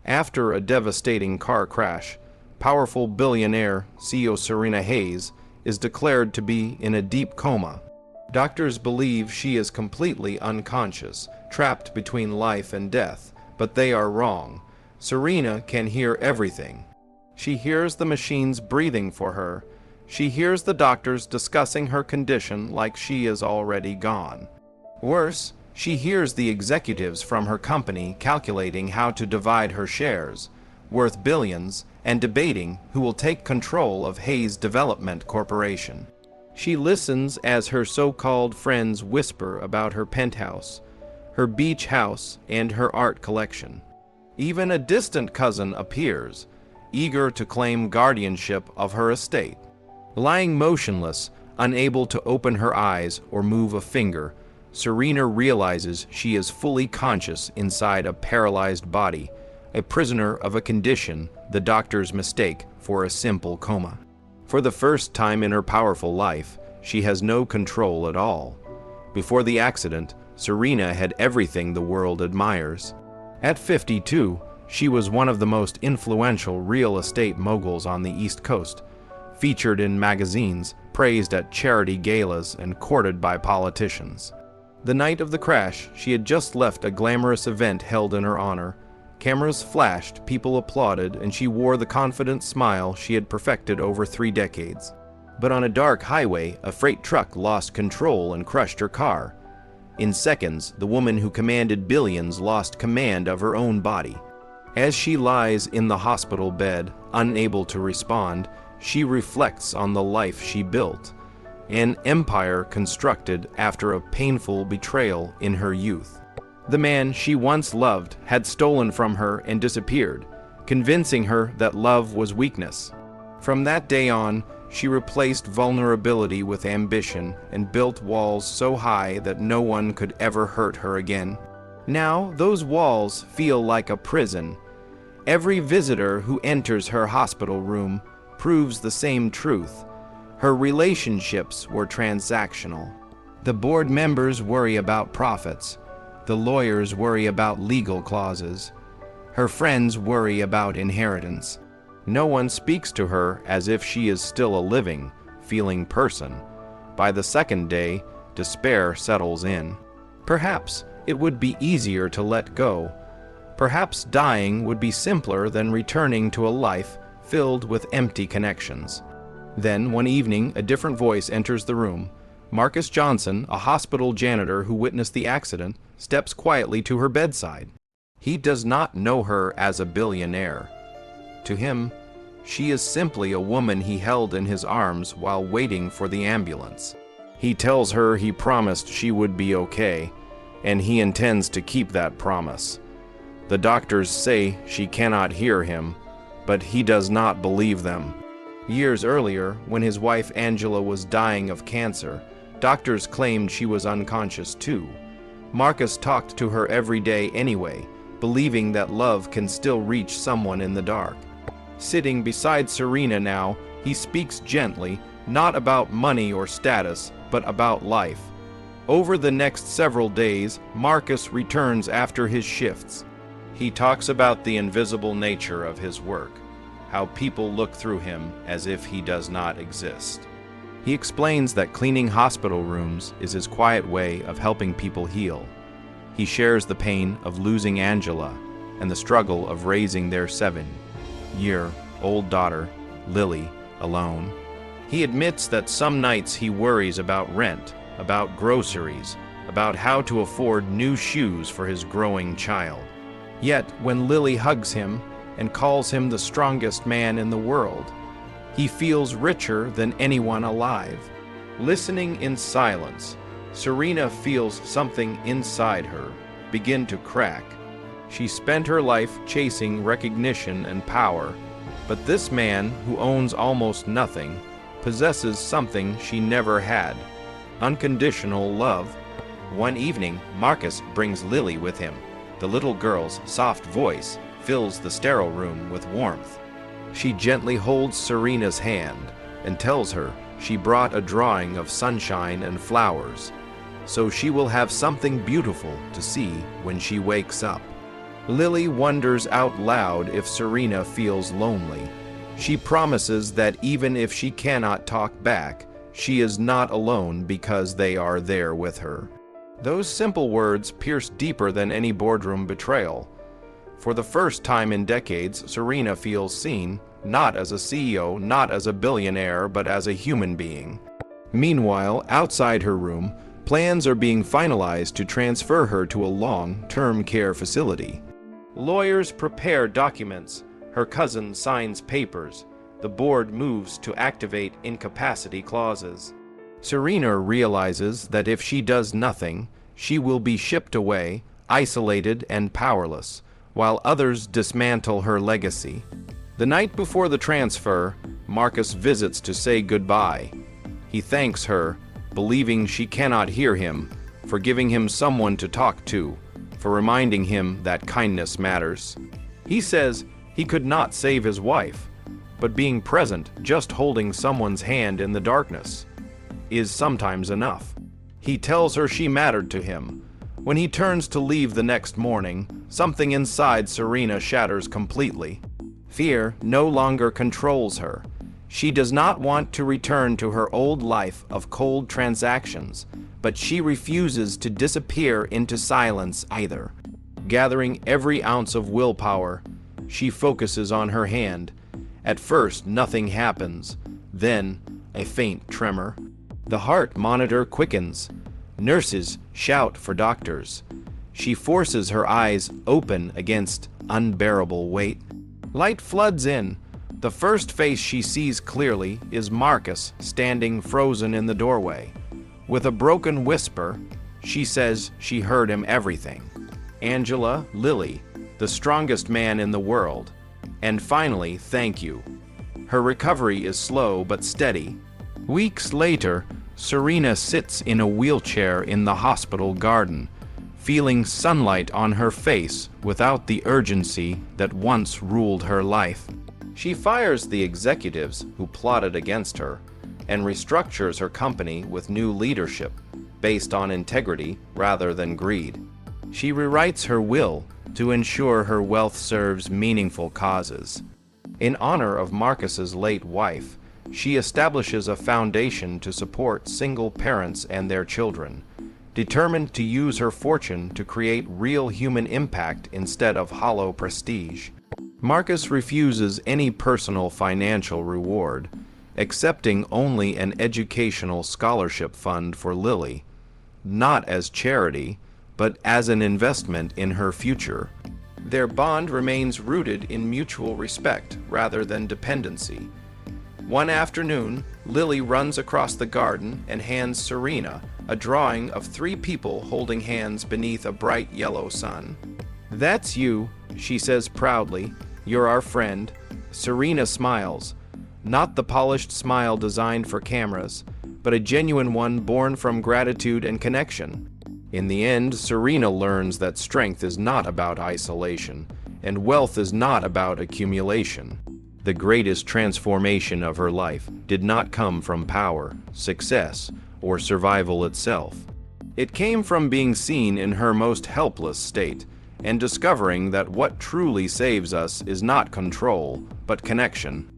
After a devastating car crash, powerful billionaire CEO Serena Hayes is declared to be in a deep coma. Doctors believe she is completely unconscious, trapped between life and death, but they are wrong. Serena can hear everything. She hears the machines breathing for her. She hears the doctors discussing her condition like she is already gone. Worse, she hears the executives from her company calculating how to divide her shares, worth billions, and debating who will take control of Hayes Development Corporation. She listens as her so-called friends whisper about her penthouse, her beach house, and her art collection. Even a distant cousin appears, eager to claim guardianship of her estate. Lying motionless, unable to open her eyes or move a finger, Serena realizes she is fully conscious inside a paralyzed body, a prisoner of a condition the doctors mistake for a simple coma. For the first time in her powerful life, she has no control at all. Before the accident, Serena had everything the world admires. At 52, she was one of the most influential real estate moguls on the East Coast, featured in magazines, praised at charity galas, and courted by politicians. The night of the crash, she had just left a glamorous event held in her honor. Cameras flashed, people applauded, and she wore the confident smile she had perfected over 3 decades. But on a dark highway, a freight truck lost control and crushed her car. In seconds, the woman who commanded billions lost command of her own body. As she lies in the hospital bed, unable to respond, she reflects on the life she built, an empire constructed after a painful betrayal in her youth. The man she once loved had stolen from her and disappeared, convincing her that love was weakness. From that day on, she replaced vulnerability with ambition and built walls so high that no one could ever hurt her again. Now, those walls feel like a prison. Every visitor who enters her hospital room proves the same truth. Her relationships were transactional. The board members worry about profits. The lawyers worry about legal clauses. Her friends worry about inheritance. No one speaks to her as if she is still a living, feeling person. By the second day, despair settles in. Perhaps it would be easier to let go. Perhaps dying would be simpler than returning to a life filled with empty connections. Then, one evening, a different voice enters the room. Marcus Johnson, a hospital janitor who witnessed the accident, steps quietly to her bedside. He does not know her as a billionaire. To him, she is simply a woman he held in his arms while waiting for the ambulance. He tells her he promised she would be okay, and he intends to keep that promise. The doctors say she cannot hear him, but he does not believe them. Years earlier, when his wife Angela was dying of cancer, doctors claimed she was unconscious too. Marcus talked to her every day anyway, believing that love can still reach someone in the dark. Sitting beside Serena now, he speaks gently, not about money or status, but about life. Over the next several days, Marcus returns after his shifts. He talks about the invisible nature of his work, how people look through him as if he does not exist. He explains that cleaning hospital rooms is his quiet way of helping people heal. He shares the pain of losing Angela and the struggle of raising their 7-year-old daughter, Lily, alone. He admits that some nights he worries about rent, about groceries, about how to afford new shoes for his growing child. Yet, when Lily hugs him and calls him the strongest man in the world, he feels richer than anyone alive. Listening in silence, Serena feels something inside her begin to crack. She spent her life chasing recognition and power, but this man, who owns almost nothing, possesses something she never had: unconditional love. One evening, Marcus brings Lily with him. The little girl's soft voice fills the sterile room with warmth. She gently holds Serena's hand and tells her she brought a drawing of sunshine and flowers, so she will have something beautiful to see when she wakes up. Lily wonders out loud if Serena feels lonely. She promises that even if she cannot talk back, she is not alone because they are there with her. Those simple words pierce deeper than any boardroom betrayal. For the first time in decades, Serena feels seen, not as a CEO, not as a billionaire, but as a human being. Meanwhile, outside her room, plans are being finalized to transfer her to a long-term care facility. Lawyers prepare documents. Her cousin signs papers. The board moves to activate incapacity clauses. Serena realizes that if she does nothing, she will be shipped away, isolated and powerless, while others dismantle her legacy. The night before the transfer, Marcus visits to say goodbye. He thanks her, believing she cannot hear him, for giving him someone to talk to, for reminding him that kindness matters. He says he could not save his wife, but being present, just holding someone's hand in the darkness, is sometimes enough. He tells her she mattered to him. When he turns to leave the next morning, something inside Serena shatters completely. Fear no longer controls her. She does not want to return to her old life of cold transactions, but she refuses to disappear into silence either. Gathering every ounce of willpower, she focuses on her hand. At first, nothing happens. Then, a faint tremor. The heart monitor quickens. Nurses shout for doctors. She forces her eyes open against unbearable weight. Light floods in. The first face she sees clearly is Marcus standing frozen in the doorway. With a broken whisper, she says she heard him everything. Angela, Lily, the strongest man in the world. And finally, thank you. Her recovery is slow but steady. Weeks later, Serena sits in a wheelchair in the hospital garden, feeling sunlight on her face without the urgency that once ruled her life. She fires the executives who plotted against her and restructures her company with new leadership based on integrity rather than greed. She rewrites her will to ensure her wealth serves meaningful causes. In honor of Marcus's late wife, she establishes a foundation to support single parents and their children, determined to use her fortune to create real human impact instead of hollow prestige. Marcus refuses any personal financial reward, accepting only an educational scholarship fund for Lily, not as charity, but as an investment in her future. Their bond remains rooted in mutual respect rather than dependency. One afternoon, Lily runs across the garden and hands Serena a drawing of 3 people holding hands beneath a bright yellow sun. "That's you," she says proudly. "You're our friend." Serena smiles, not the polished smile designed for cameras, but a genuine one born from gratitude and connection. In the end, Serena learns that strength is not about isolation, and wealth is not about accumulation. The greatest transformation of her life did not come from power, success, or survival itself. It came from being seen in her most helpless state, and discovering that what truly saves us is not control, but connection.